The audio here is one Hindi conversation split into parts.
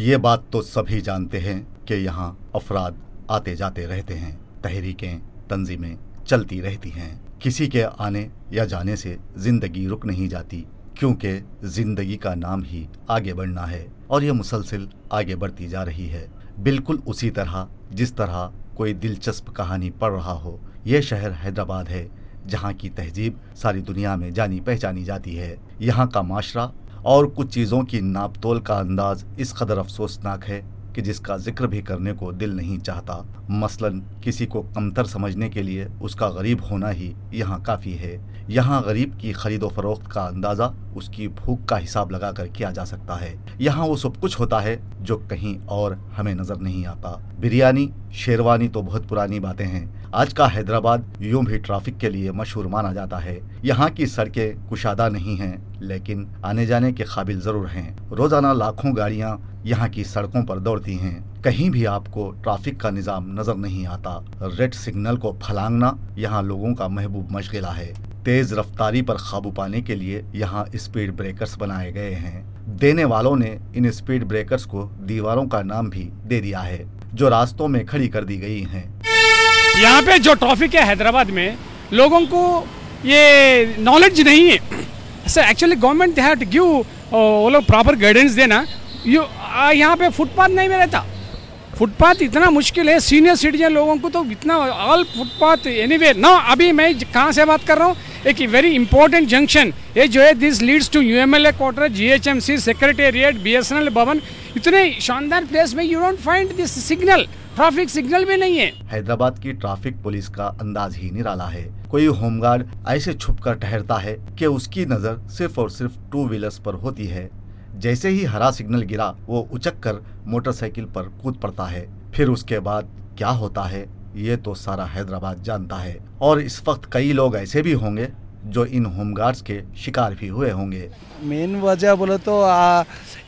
ये बात तो सभी जानते हैं कि यहाँ अफराद आते जाते रहते हैं, तहरीकें तंजीमें चलती रहती हैं। किसी के आने या जाने से जिंदगी रुक नहीं जाती, क्योंकि जिंदगी का नाम ही आगे बढ़ना है और ये मुसलसल आगे बढ़ती जा रही है। बिल्कुल उसी तरह जिस तरह कोई दिलचस्प कहानी पढ़ रहा हो। यह शहर हैदराबाद है, जहाँ की तहजीब सारी दुनिया में जानी पहचानी जाती है। यहाँ का माशरा और कुछ चीज़ों की नाप तोल का अंदाज इस कदर अफसोसनाक है कि जिसका जिक्र भी करने को दिल नहीं चाहता। मसलन किसी को कमतर समझने के लिए उसका गरीब होना ही यहाँ काफ़ी है। यहाँ गरीब की खरीदो फरोख्त का अंदाज़ा उसकी भूख का हिसाब लगाकर किया जा सकता है। यहाँ वो सब कुछ होता है जो कहीं और हमें नज़र नहीं आता। बिरयानी शेरवानी तो बहुत पुरानी बातें हैं। आज का हैदराबाद यूं भी ट्रैफिक के लिए मशहूर माना जाता है। यहाँ की सड़कें कुशादा नहीं हैं, लेकिन आने जाने के काबिल ज़रूर हैं। रोज़ाना लाखों गाड़ियाँ यहाँ की सड़कों पर दौड़ती हैं। कहीं भी आपको ट्रैफिक का निज़ाम नज़र नहीं आता। रेड सिग्नल को फलांगना यहाँ लोगों का महबूब मशगला है। तेज रफ्तारी पर काबू पाने के लिए यहाँ स्पीड ब्रेकर्स बनाए गए हैं। देने वालों ने इन स्पीड ब्रेकर्स को दीवारों का नाम भी दे दिया है, जो रास्तों में खड़ी कर दी गई हैं। यहाँ पे जो ट्रैफिक है हैदराबाद में, लोगों को ये नॉलेज नहीं है। Sir actually government they have to give, वो लोग प्रॉपर गाइडेंस देना। यहाँ पे फुटपाथ नहीं में रहता। फुटपाथ इतना मुश्किल है सीनियर सिटीजन लोगों को, तो इतना ऑल फुटपाथ एनीवे ना। अभी मैं कहाँ से बात कर रहा हूँ, एक वेरी इंपॉर्टेंट जंक्शन ये जो है, this leads to UMLA quarter, GHMC secretariat, BSNL Bhavan. इतने शानदार प्लेस में you don't find this signal, traffic signal भी नहीं है। हैदराबाद की ट्रैफिक पुलिस का अंदाज ही निराला है। कोई होमगार्ड ऐसे छुपकर ठहरता है कि उसकी नजर सिर्फ और सिर्फ 2 व्हीलर्स पर होती है। जैसे ही हरा सिग्नल गिरा, वो उचक कर मोटरसाइकिल पर कूद पड़ता है। फिर उसके बाद क्या होता है ये तो सारा हैदराबाद जानता है। और इस वक्त कई लोग ऐसे भी होंगे जो इन होमगार्ड्स के शिकार भी हुए होंगे। मेन वजह बोले तो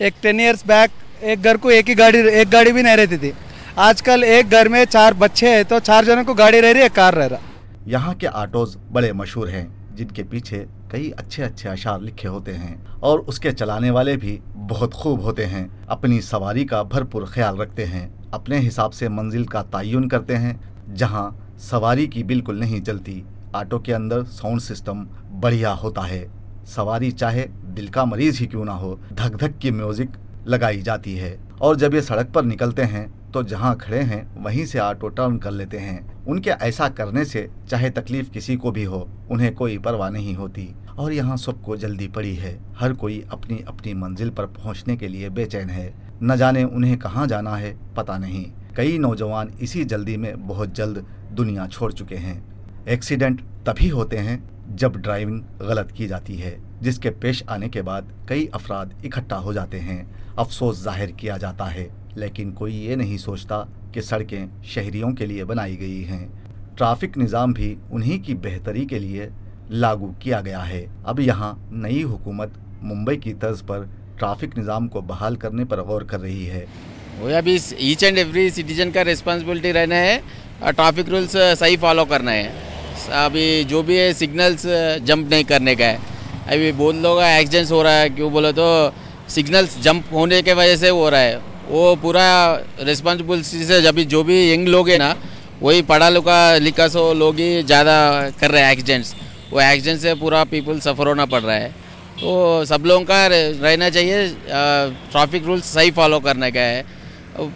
एक 10 इयर्स बैक एक घर को एक गाड़ी भी नहीं रहती थी। आजकल एक घर में 4 बच्चे हैं तो 4 जनों को गाड़ी रह रही है, कार रह रहा। यहाँ के ऑटोज बड़े मशहूर हैं, जिनके पीछे कई अच्छे अच्छे अशार लिखे होते हैं और उसके चलाने वाले भी बहुत खूब होते हैं। अपनी सवारी का भरपूर ख्याल रखते हैं, अपने हिसाब से मंजिल का तयन करते हैं, जहाँ सवारी की बिल्कुल नहीं चलती। ऑटो के अंदर साउंड सिस्टम बढ़िया होता है। सवारी चाहे दिल का मरीज ही क्यों ना हो, धक धक की म्यूजिक लगाई जाती है। और जब ये सड़क पर निकलते हैं तो जहाँ खड़े हैं वहीं से ऑटो टर्न कर लेते हैं। उनके ऐसा करने से चाहे तकलीफ किसी को भी हो, उन्हें कोई परवाह नहीं होती। और यहाँ सबको जल्दी पड़ी है। हर कोई अपनी अपनी मंजिल पर पहुँचने के लिए बेचैन है। न जाने उन्हें कहाँ जाना है, पता नहीं। कई नौजवान इसी जल्दी में बहुत जल्द दुनिया छोड़ चुके हैं। एक्सीडेंट तभी होते हैं जब ड्राइविंग गलत की जाती है, जिसके पेश आने के बाद कई अफराद इकट्ठा हो जाते हैं। अफसोस जाहिर किया जाता है, लेकिन कोई ये नहीं सोचता कि सड़कें शहरियों के लिए बनाई गई हैं। ट्रैफिक निज़ाम भी उन्हीं की बेहतरी के लिए लागू किया गया है। अब यहाँ नई हुकूमत मुंबई की तर्ज पर ट्रैफिक निज़ाम को बहाल करने पर गौर कर रही है। वो अभी ईच एंड एवरी सिटीजन का रिस्पॉन्सिबिलिटी रहना है, ट्रैफिक रूल्स सही फॉलो करना है। अभी जो भी है सिग्नल्स जंप नहीं करने का है। अभी बहुत लोग एक्सीडेंट्स हो रहा है, क्यों बोले तो सिग्नल्स जंप होने के वजह से हो रहा है। वो पूरा रिस्पॉन्सिबिलिटी से जब जो भी यंग लोग हैं ना, वही पढ़ा लिखा सो लोग ही ज़्यादा कर रहे हैं एक्सीडेंट्स। वो एक्सीडेंट से पूरा पीपल सफ़र होना पड़ रहा है। तो सब लोगों का रहना चाहिए, ट्रैफिक रूल्स सही फॉलो करने का है।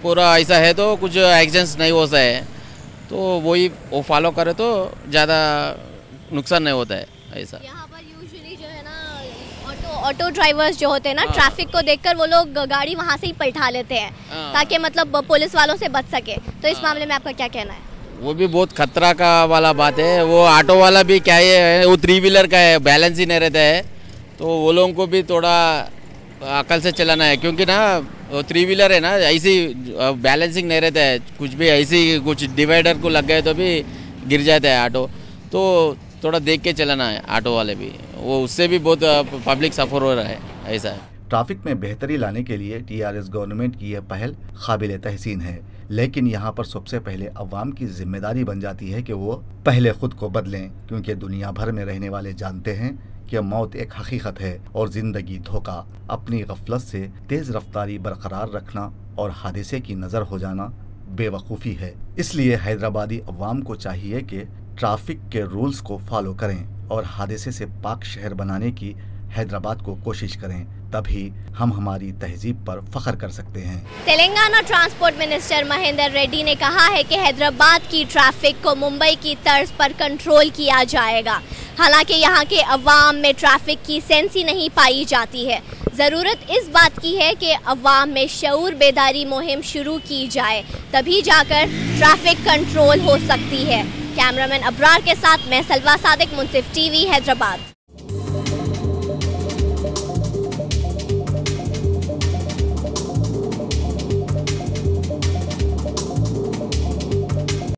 पूरा ऐसा है तो कुछ एक्सीडेंट्स नहीं हो सकते हैं, तो वही वो फॉलो करे तो ज़्यादा नुकसान नहीं होता है। ऐसा यहाँ पर यूजुअली जो है ना, ऑटो ड्राइवर्स जो होते हैं ना, ट्रैफिक को देखकर वो लोग गाड़ी वहाँ से ही पलटा लेते हैं, ताकि मतलब पुलिस वालों से बच सके। तो इस मामले में आपका क्या कहना है? वो भी बहुत खतरा का वाला बात है। वो ऑटो वाला भी क्या है, वो 3 व्हीलर का है, बैलेंस ही नहीं रहता है। तो वो लोगों को भी थोड़ा अकल से चलाना है, क्योंकि ना वो 3 व्हीलर है ना, ऐसी बैलेंसिंग नहीं रहता है। कुछ भी ऐसी कुछ डिवाइडर को लग गए तो भी गिर जाता है ऑटो। तो थोड़ा देख के चलाना है ऑटो वाले भी, वो उससे भी बहुत पब्लिक सफ़र हो रहा है। ऐसा है। ट्रैफिक में बेहतरी लाने के लिए TRS गवर्नमेंट की यह पहल काबिल तहसीन है, लेकिन यहाँ पर सबसे पहले अवाम की जिम्मेदारी बन जाती है कि वो पहले खुद को बदलें, क्योंकि दुनिया भर में रहने वाले जानते हैं कि मौत एक हकीकत है और जिंदगी धोखा। अपनी गफलत से तेज रफ्तारी बरकरार रखना और हादसे की नज़र हो जाना बेवकूफ़ी है। इसलिए हैदराबादी अवाम को चाहिए कि ट्रैफिक के रूल्स को फॉलो करें और हादसे से पाक शहर बनाने की हैदराबाद को कोशिश करें, तभी हम हमारी तहजीब पर फख्र कर सकते हैं। तेलंगाना ट्रांसपोर्ट मिनिस्टर महेंद्र रेड्डी ने कहा है कि हैदराबाद की ट्रैफिक को मुंबई की तर्ज पर कंट्रोल किया जाएगा। हालांकि यहाँ के अवाम में ट्रैफिक की सेंस ही नहीं पाई जाती है। ज़रूरत इस बात की है कि अवाम में शऊर बेदारी मुहिम शुरू की जाए, तभी जाकर ट्रैफिक कंट्रोल हो सकती है। कैमरामैन अब्रार के साथ मैं सलवा सादिक, मुंसिफ टीवी, हैदराबाद।